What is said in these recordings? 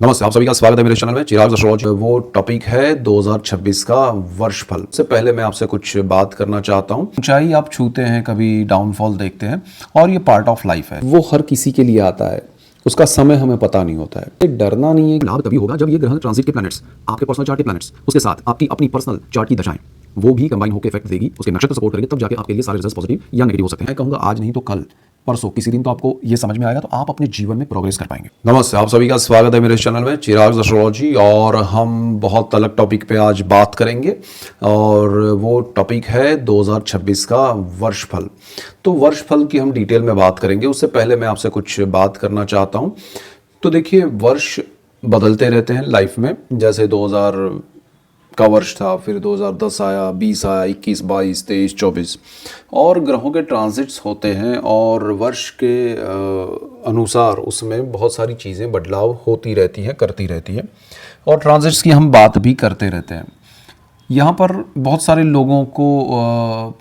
नमस्ते, आप सभी का स्वागत है मेरे चैनल में चिराग एस्ट्रोलॉजी। वो टॉपिक है 2026 का वर्षफल। से पहले मैं आपसे कुछ बात करना चाहता हूँ। ऊंचाई आप छूते हैं, कभी डाउनफॉल देखते हैं और ये पार्ट ऑफ लाइफ है। वो हर किसी के लिए आता है, उसका समय हमें पता नहीं होता है। डरना नहीं है। लाभ तभी होगा जब ये ग्रह ट्रांजिट के प्लैनेट्स, आपके पर्सनल चार्ट के प्लैनेट्स, उसके साथ आपकी अपनी पर्सनल चार्ट की दशाएं, वो भी कंबाइन होकर इफेक्ट देगी, उसके नक्षत्र सपोर्ट करेंगे, तब जाके आपके लिए सारे रिजल्ट्स पॉजिटिव या नेगेटिव हो सकते हैं। मैं कहूंगा आज नहीं तो कल, परसों, किसी दिन तो आपको ये समझ में आएगा, तो आप अपने जीवन में प्रोग्रेस कर पाएंगे। नमस्ते, आप सभी का स्वागत है मेरे चैनल में चिराग एस्ट्रोलॉजी। और हम बहुत अलग टॉपिक पे आज बात करेंगे और वो टॉपिक है 2026 का वर्षफल। तो वर्षफल की हम डिटेल में बात करेंगे। उससे पहले मैं आपसे कुछ बात करना चाहता हूँ। तो देखिए, वर्ष बदलते रहते हैं लाइफ में। जैसे 2000 का वर्ष था, फिर 2010 आया, 20 आया, 21, 22, 23, 24 और ग्रहों के ट्रांजिट्स होते हैं और वर्ष के अनुसार उसमें बहुत सारी चीज़ें बदलाव होती रहती हैं, करती रहती हैं और ट्रांजिट्स की हम बात भी करते रहते हैं। यहाँ पर बहुत सारे लोगों को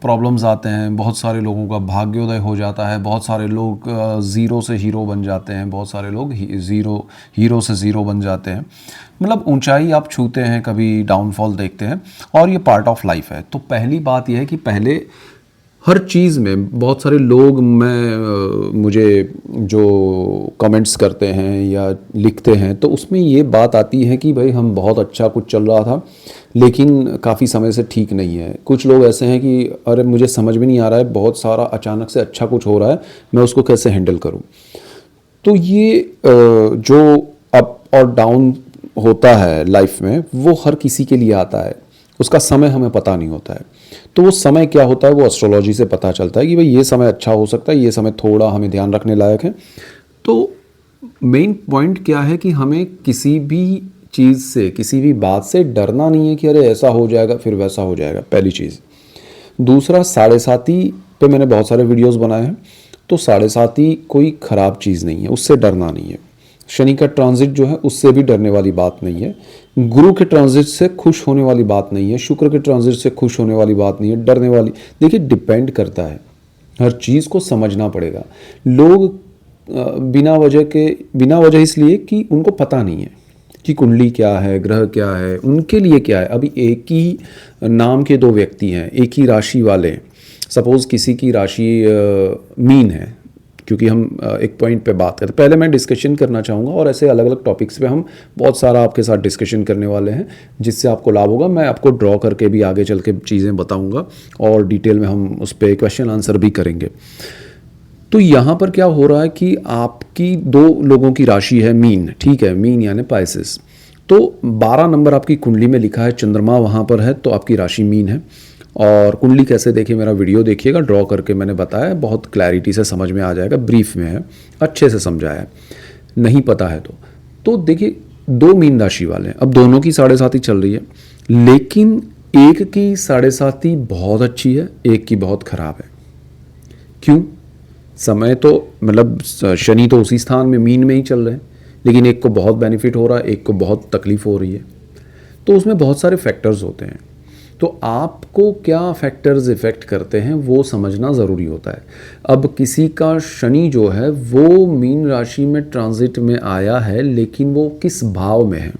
प्रॉब्लम्स आते हैं, बहुत सारे लोगों का भाग्योदय हो जाता है, बहुत सारे लोग ज़ीरो से हीरो बन जाते हैं, बहुत सारे लोग हीरो से ज़ीरो बन जाते हैं। मतलब ऊंचाई आप छूते हैं, कभी डाउनफॉल देखते हैं और ये पार्ट ऑफ लाइफ है। तो पहली बात यह है कि पहले हर चीज़ में बहुत सारे लोग मुझे जो कमेंट्स करते हैं या लिखते हैं, तो उसमें ये बात आती है कि भाई हम बहुत अच्छा कुछ चल रहा था लेकिन काफ़ी समय से ठीक नहीं है। कुछ लोग ऐसे हैं कि अरे मुझे समझ में नहीं आ रहा है, बहुत सारा अचानक से अच्छा कुछ हो रहा है, मैं उसको कैसे हैंडल करूं। तो ये जो अप और डाउन होता है लाइफ में, वो हर किसी के लिए आता है, उसका समय हमें पता नहीं होता है। तो वो समय क्या होता है वो एस्ट्रोलॉजी से पता चलता है कि भाई ये समय अच्छा हो सकता है, ये समय थोड़ा हमें ध्यान रखने लायक है। तो मेन पॉइंट क्या है कि हमें किसी भी चीज़ से, किसी भी बात से डरना नहीं है कि अरे ऐसा हो जाएगा फिर वैसा हो जाएगा, पहली चीज़। दूसरा, साढ़े साती पे मैंने बहुत सारे वीडियोस बनाए हैं। तो साढ़े साती कोई ख़राब चीज़ नहीं है, उससे डरना नहीं है। शनि का ट्रांजिट जो है उससे भी डरने वाली बात नहीं है। गुरु के ट्रांजिट से खुश होने वाली बात नहीं है। शुक्र के ट्रांजिट से खुश होने वाली बात नहीं है, डरने वाली। देखिए, डिपेंड करता है, हर चीज़ को समझना पड़ेगा। लोग बिना वजह इसलिए कि उनको पता नहीं है कि कुंडली क्या है, ग्रह क्या है, उनके लिए क्या है। अभी एक ही नाम के दो व्यक्ति हैं, एक ही राशि वाले। सपोज किसी की राशि मीन है, क्योंकि हम एक पॉइंट पे बात करते, पहले मैं डिस्कशन करना चाहूँगा और ऐसे अलग अलग टॉपिक्स पे हम बहुत सारा आपके साथ डिस्कशन करने वाले हैं जिससे आपको लाभ होगा। मैं आपको ड्रॉ करके भी आगे चल के चीज़ें बताऊँगा और डिटेल में हम उस पर क्वेश्चन आंसर भी करेंगे। तो यहाँ पर क्या हो रहा है कि आपकी दो लोगों की राशि है मीन, ठीक है, मीन यानी पाइसेस। तो 12 नंबर आपकी कुंडली में लिखा है, चंद्रमा वहाँ पर है, तो आपकी राशि मीन है। और कुंडली कैसे देखिए, मेरा वीडियो देखिएगा, ड्रॉ करके मैंने बताया, बहुत क्लैरिटी से समझ में आ जाएगा, ब्रीफ में है, अच्छे से समझाया है। नहीं पता है तो देखिए, दो मीन राशि वाले हैं। अब दोनों की साढ़े साती चल रही है, लेकिन एक की साढ़े साती बहुत अच्छी है, एक की बहुत खराब है। क्यों? समय तो मतलब शनि तो उसी स्थान में मीन में ही चल रहे हैं, लेकिन एक को बहुत बेनिफिट हो रहा है, एक को बहुत तकलीफ हो रही है। तो उसमें बहुत सारे फैक्टर्स होते हैं। तो आपको क्या फैक्टर्स इफ़ेक्ट करते हैं वो समझना ज़रूरी होता है। अब किसी का शनि जो है वो मीन राशि में ट्रांजिट में आया है, लेकिन वो किस भाव में है।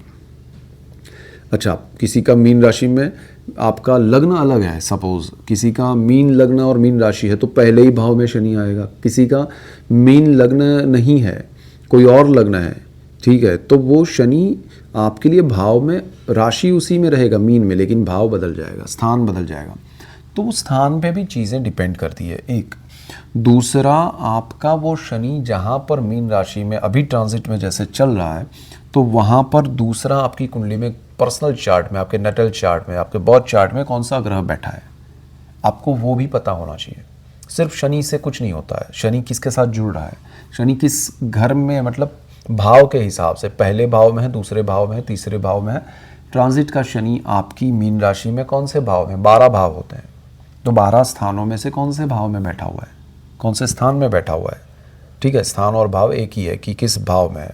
अच्छा, किसी का मीन राशि में आपका लग्न अलग है, सपोज किसी का मीन लग्न और मीन राशि है तो पहले ही भाव में शनि आएगा। किसी का मीन लग्न नहीं है, कोई और लग्न है, ठीक है, तो वो शनि आपके लिए भाव में, राशि उसी में रहेगा मीन में, लेकिन भाव बदल जाएगा, स्थान बदल जाएगा। तो उस स्थान पे भी चीज़ें डिपेंड करती है, एक। दूसरा, आपका वो शनि जहाँ पर मीन राशि में अभी ट्रांजिट में जैसे चल रहा है, तो वहाँ पर दूसरा आपकी कुंडली में, पर्सनल चार्ट में, आपके नटल चार्ट में, आपके बर्थ चार्ट में कौन सा ग्रह बैठा है, आपको वो भी पता होना चाहिए। सिर्फ शनि से कुछ नहीं होता है, शनि किसके साथ जुड़ रहा है, शनि किस घर में, मतलब भाव के हिसाब से, पहले भाव में है, दूसरे भाव में है, तीसरे भाव में है। ट्रांजिट का शनि आपकी मीन राशि में कौन से भाव में, 12 भाव होते हैं, तो 12 स्थानों में से कौन से भाव में बैठा हुआ है, कौन से स्थान में बैठा हुआ है, ठीक है, स्थान और भाव एक ही है कि किस भाव में है।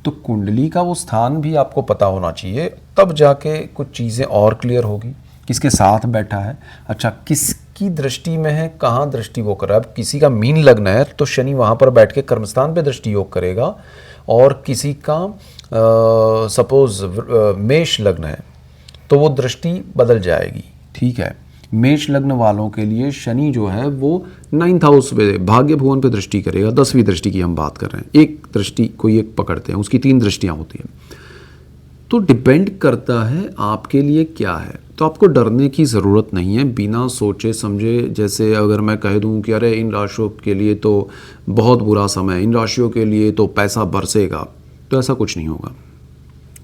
तो कुंडली का वो स्थान भी आपको पता होना चाहिए, तब जाके कुछ चीज़ें और क्लियर होगी। किसके साथ बैठा है, अच्छा किसकी दृष्टि में है, कहाँ दृष्टि वो कर रहा है। अब किसी का मीन लग्न है तो शनि वहाँ पर बैठ के कर्मस्थान पे दृष्टि योग करेगा, और किसी का सपोज मेष लग्न है तो वो दृष्टि बदल जाएगी, ठीक है। मेष लग्न वालों के लिए शनि जो है वो 9th हाउस पे भाग्य भुवन पे दृष्टि करेगा। 10वीं दृष्टि की हम बात कर रहे हैं, एक दृष्टि कोई एक पकड़ते हैं, उसकी 3 दृष्टियां होती हैं। तो डिपेंड करता है आपके लिए क्या है। तो आपको डरने की ज़रूरत नहीं है बिना सोचे समझे। जैसे अगर मैं कह दूं कि अरे इन राशियों के लिए तो बहुत बुरा समय, इन राशियों के लिए तो पैसा बरसेगा, तो ऐसा कुछ नहीं होगा।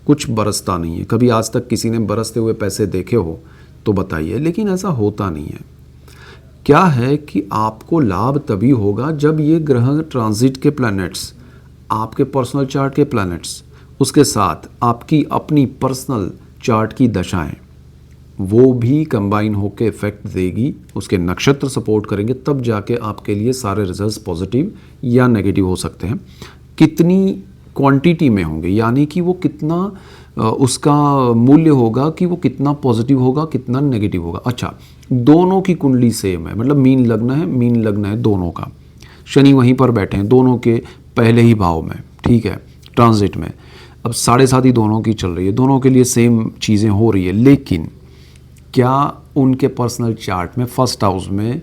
कुछ बरसता नहीं है। कभी आज तक किसी ने बरसते हुए पैसे देखे हो तो बताइए, लेकिन ऐसा होता नहीं है। क्या है कि आपको लाभ तभी होगा जब ये ग्रह ट्रांजिट के प्लैनेट्स, आपके पर्सनल चार्ट के प्लैनेट्स, उसके साथ आपकी अपनी पर्सनल चार्ट की दशाएं, वो भी कंबाइन होकर इफेक्ट देगी, उसके नक्षत्र सपोर्ट करेंगे, तब जाके आपके लिए सारे रिजल्ट्स पॉजिटिव या नेगेटिव हो सकते हैं। कितनी क्वांटिटी में होंगे, यानी कि वो कितना उसका मूल्य होगा कि वो कितना पॉजिटिव होगा, कितना नेगेटिव होगा। अच्छा, दोनों की कुंडली सेम है, मतलब मीन लग्न है दोनों का, शनि वहीं पर बैठे हैं दोनों के पहले ही भाव में, ठीक है, ट्रांजिट में। अब 7.5 ही दोनों की चल रही है, दोनों के लिए सेम चीज़ें हो रही है, लेकिन क्या उनके पर्सनल चार्ट में फर्स्ट हाउस में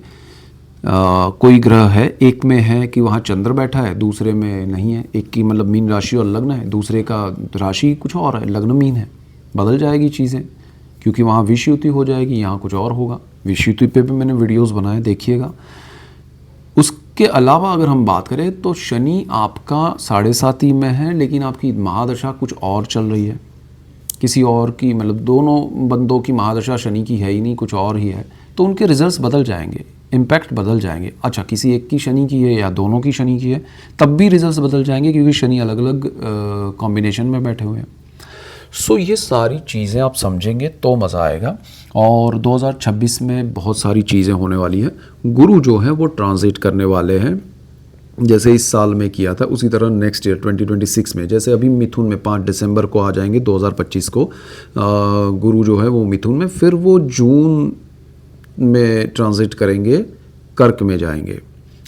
कोई ग्रह है, एक में है कि वहाँ चंद्र बैठा है, दूसरे में नहीं है। एक की मतलब मीन राशि और लग्न है, दूसरे का राशि कुछ और है, लग्न मीन है। बदल जाएगी चीज़ें, क्योंकि वहाँ विषयुति हो जाएगी, यहाँ कुछ और होगा। विषयुति पे भी मैंने वीडियोस बनाए, देखिएगा। उसके अलावा अगर हम बात करें तो शनि आपका 7.5 में है, लेकिन आपकी महादशा कुछ और चल रही है, किसी और की, मतलब दोनों बंदों की महादशा शनि की है ही नहीं, कुछ और ही है। तो उनके रिजल्ट्स बदल जाएंगे, इम्पैक्ट बदल जाएंगे। अच्छा, किसी एक की शनि की है या दोनों की शनि की है, तब भी रिजल्ट्स बदल जाएंगे, क्योंकि शनि अलग अलग कॉम्बिनेशन में बैठे हुए हैं। सो ये सारी चीज़ें आप समझेंगे तो मज़ा आएगा। और 2026 में बहुत सारी चीज़ें होने वाली है। गुरु जो है वो ट्रांजिट करने वाले हैं, जैसे इस साल में किया था उसी तरह नेक्स्ट ईयर 2026 में, जैसे अभी मिथुन में 5 दिसंबर को आ जाएंगे 2025 को गुरु जो है वो मिथुन में, फिर वो जून में ट्रांजिट करेंगे, कर्क में जाएंगे,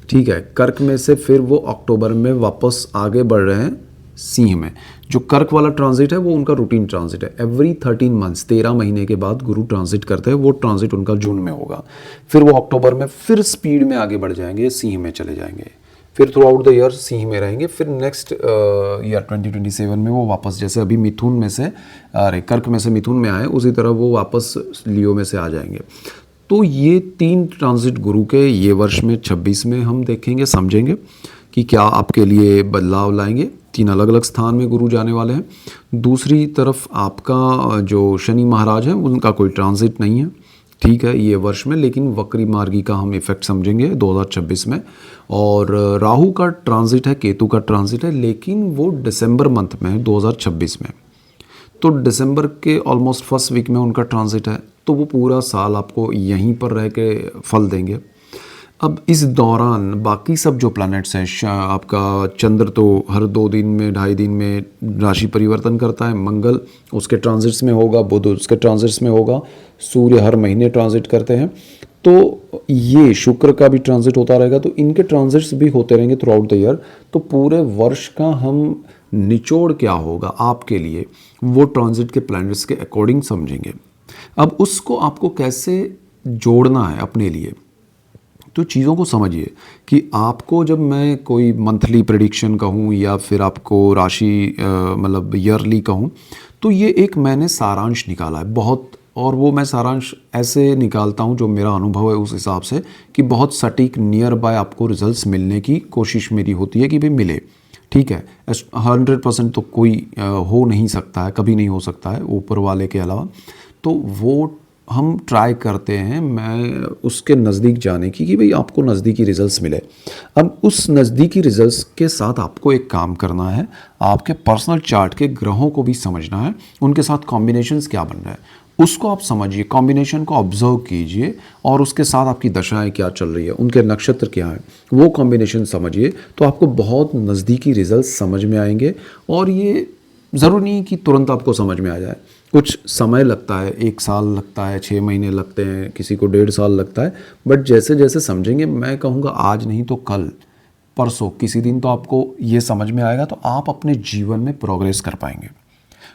ठीक है। कर्क में से फिर वो अक्टूबर में वापस आगे बढ़ रहे हैं सिंह में। जो कर्क वाला ट्रांजिट है वो उनका रूटीन ट्रांजिट है, एवरी 13 मंथ्स, 13 महीने के बाद गुरु ट्रांजिट करते हैं। वो ट्रांजिट उनका जून में होगा, फिर वो अक्टूबर में फिर स्पीड में आगे बढ़ जाएंगे, सिंह में चले जाएंगे, फिर through out the year Singh में रहेंगे। फिर नेक्स्ट ईयर 2027 में वो वापस, जैसे अभी मिथुन में से कर्क में से मिथुन में आए, उसी तरह वो वापस लियो में से आ जाएंगे। तो ये 3 ट्रांजिट गुरु के ये वर्ष में 26 में हम देखेंगे, समझेंगे कि क्या आपके लिए बदलाव लाएंगे। 3 अलग अलग स्थान में गुरु जाने वाले हैं। दूसरी तरफ आपका जो शनि महाराज है उनका कोई ट्रांजिट नहीं है, ठीक है, ये वर्ष में, लेकिन वक्री मार्गी का हम इफेक्ट समझेंगे 2026 में। और राहु का ट्रांजिट है, केतु का ट्रांजिट है, लेकिन वो दिसंबर मंथ में है 2026 में। तो दिसंबर के ऑलमोस्ट फर्स्ट वीक में उनका ट्रांजिट है, तो वो पूरा साल आपको यहीं पर रह के फल देंगे। अब इस दौरान बाकी सब जो प्लैनेट्स हैं, आपका चंद्र तो हर 2 दिन में 2.5 दिन में राशि परिवर्तन करता है, मंगल उसके ट्रांजिट्स में होगा, बुध उसके ट्रांजिट्स में होगा, सूर्य हर महीने ट्रांजिट करते हैं, तो ये शुक्र का भी ट्रांजिट होता रहेगा। तो इनके ट्रांजिट्स भी होते रहेंगे थ्रू आउट द ईयर। तो पूरे वर्ष का हम निचोड़ क्या होगा आपके लिए, वो ट्रांजिट के प्लैनेट्स के अकॉर्डिंग समझेंगे। अब उसको आपको कैसे जोड़ना है अपने लिए, तो चीज़ों को समझिए कि आपको जब मैं कोई मंथली प्रेडिक्शन कहूँ या फिर आपको राशि मतलब ईयरली कहूँ, तो ये एक मैंने सारांश निकाला है बहुत, और वो मैं सारांश ऐसे निकालता हूँ जो मेरा अनुभव है उस हिसाब से, कि बहुत सटीक नियर बाय आपको रिजल्ट्स मिलने की कोशिश मेरी होती है कि भाई मिले, ठीक है। 100% तो कोई हो नहीं सकता है, कभी नहीं हो सकता है ऊपर वाले के अलावा, तो वो हम ट्राई करते हैं मैं उसके नज़दीक जाने की, कि भाई आपको नज़दीकी रिजल्ट्स मिले। अब उस नज़दीकी रिजल्ट्स के साथ आपको एक काम करना है, आपके पर्सनल चार्ट के ग्रहों को भी समझना है, उनके साथ कॉम्बिनेशंस क्या बन रहा है उसको आप समझिए, कॉम्बिनेशन को ऑब्जर्व कीजिए, और उसके साथ आपकी दशाएं क्या चल रही है, उनके नक्षत्र क्या है, वो कॉम्बिनेशन समझिए, तो आपको बहुत नज़दीकी रिजल्ट्स समझ में आएंगे। और ये ज़रूरी नहीं कि तुरंत आपको समझ में आ जाए, कुछ समय लगता है, 1 साल लगता है, 6 महीने लगते हैं, किसी को 1.5 साल लगता है, बट जैसे जैसे समझेंगे, मैं कहूँगा आज नहीं तो कल परसों किसी दिन तो आपको ये समझ में आएगा, तो आप अपने जीवन में प्रोग्रेस कर पाएंगे।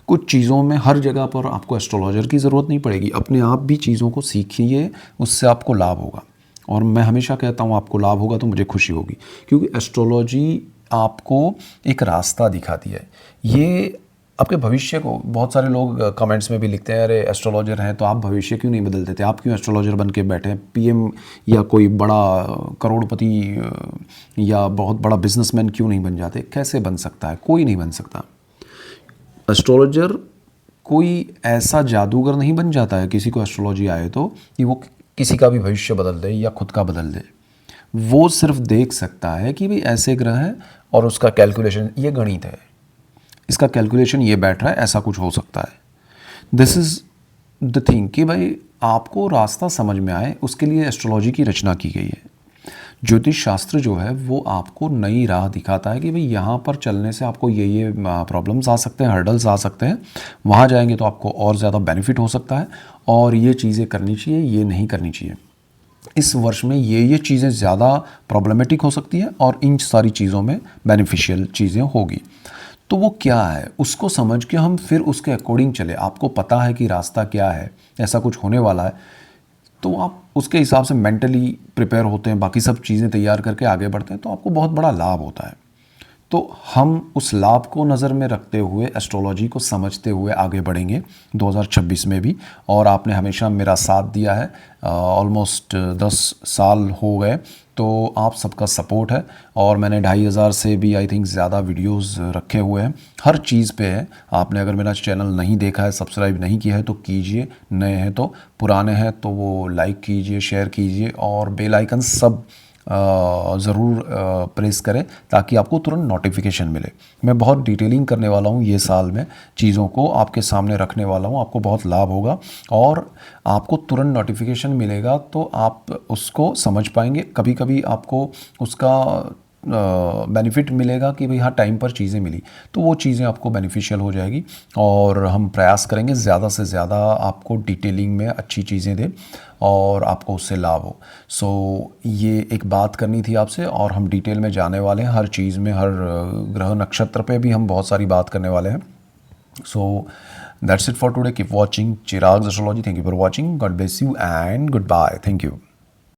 कुछ चीज़ों में हर जगह पर आपको एस्ट्रोलॉजर की ज़रूरत नहीं पड़ेगी, अपने आप भी चीज़ों को सीखिए, उससे आपको लाभ होगा। और मैं हमेशा कहता हूँ आपको लाभ होगा तो मुझे खुशी होगी, क्योंकि एस्ट्रोलॉजी आपको एक रास्ता दिखाती है। ये आपके भविष्य को, बहुत सारे लोग कमेंट्स में भी लिखते हैं, अरे एस्ट्रोलॉजर हैं तो आप भविष्य क्यों नहीं बदल देते, आप क्यों एस्ट्रोलॉजर बन के बैठे हैं, पीएम या कोई बड़ा करोड़पति या बहुत बड़ा बिजनेसमैन क्यों नहीं बन जाते। कैसे बन सकता है, कोई नहीं बन सकता। एस्ट्रोलॉजर कोई ऐसा जादूगर नहीं बन जाता है किसी को एस्ट्रोलॉजी आए तो, कि वो किसी का भी भविष्य बदल दे या खुद का बदल दे। वो सिर्फ देख सकता है कि भाई ऐसे ग्रह है और उसका कैलकुलेशन, ये गणित है, इसका कैलकुलेशन ये बैठ रहा है, ऐसा कुछ हो सकता है। दिस इज़ द थिंग कि भाई आपको रास्ता समझ में आए, उसके लिए एस्ट्रोलॉजी की रचना की गई है। ज्योतिष शास्त्र जो है वो आपको नई राह दिखाता है कि भाई यहाँ पर चलने से आपको ये प्रॉब्लम्स आ सकते हैं, हर्डल्स आ सकते हैं, वहाँ जाएंगे तो आपको और ज़्यादा बेनिफिट हो सकता है, और ये चीज़ें करनी चाहिए, ये नहीं करनी चाहिए। इस वर्ष में ये चीज़ें ज़्यादा प्रॉब्लमेटिक हो सकती हैं और इन सारी चीज़ों में बेनिफिशियल चीज़ें होगी। तो वो क्या है, उसको समझ के हम फिर उसके अकॉर्डिंग चले। आपको पता है कि रास्ता क्या है, ऐसा कुछ होने वाला है, तो आप उसके हिसाब से मेंटली प्रिपेयर होते हैं, बाकी सब चीज़ें तैयार करके आगे बढ़ते हैं, तो आपको बहुत बड़ा लाभ होता है। तो हम उस लाभ को नज़र में रखते हुए, एस्ट्रोलॉजी को समझते हुए आगे बढ़ेंगे 2026 में भी। और आपने हमेशा मेरा साथ दिया है, ऑलमोस्ट 10 साल हो गए, तो आप सबका सपोर्ट है। और मैंने 2500 से भी आई थिंक ज़्यादा वीडियोस रखे हुए हैं, हर चीज़ पे है। आपने अगर मेरा चैनल नहीं देखा है, सब्सक्राइब नहीं किया है तो कीजिए, नए हैं तो, पुराने हैं तो वो लाइक कीजिए, शेयर कीजिए, और बेल आइकन सब ज़रूर प्रेस करें ताकि आपको तुरंत नोटिफिकेशन मिले। मैं बहुत डिटेलिंग करने वाला हूँ ये साल में, चीज़ों को आपके सामने रखने वाला हूँ, आपको बहुत लाभ होगा और आपको तुरंत नोटिफिकेशन मिलेगा, तो आप उसको समझ पाएंगे। कभी कभी आपको उसका बेनिफिट मिलेगा कि भाई हाँ टाइम पर चीज़ें मिली, तो वो चीज़ें आपको बेनिफिशियल हो जाएगी। और हम प्रयास करेंगे ज़्यादा से ज़्यादा आपको डिटेलिंग में अच्छी चीज़ें दें और आपको उससे लाभ हो। सो ये एक बात करनी थी आपसे, और हम डिटेल में जाने वाले हैं हर चीज़ में, हर ग्रह नक्षत्र पे भी हम बहुत सारी बात करने वाले हैं। So that's it for today. Keep watching Chirag astrology. Thank you for watching. God bless you and goodbye. Thank you.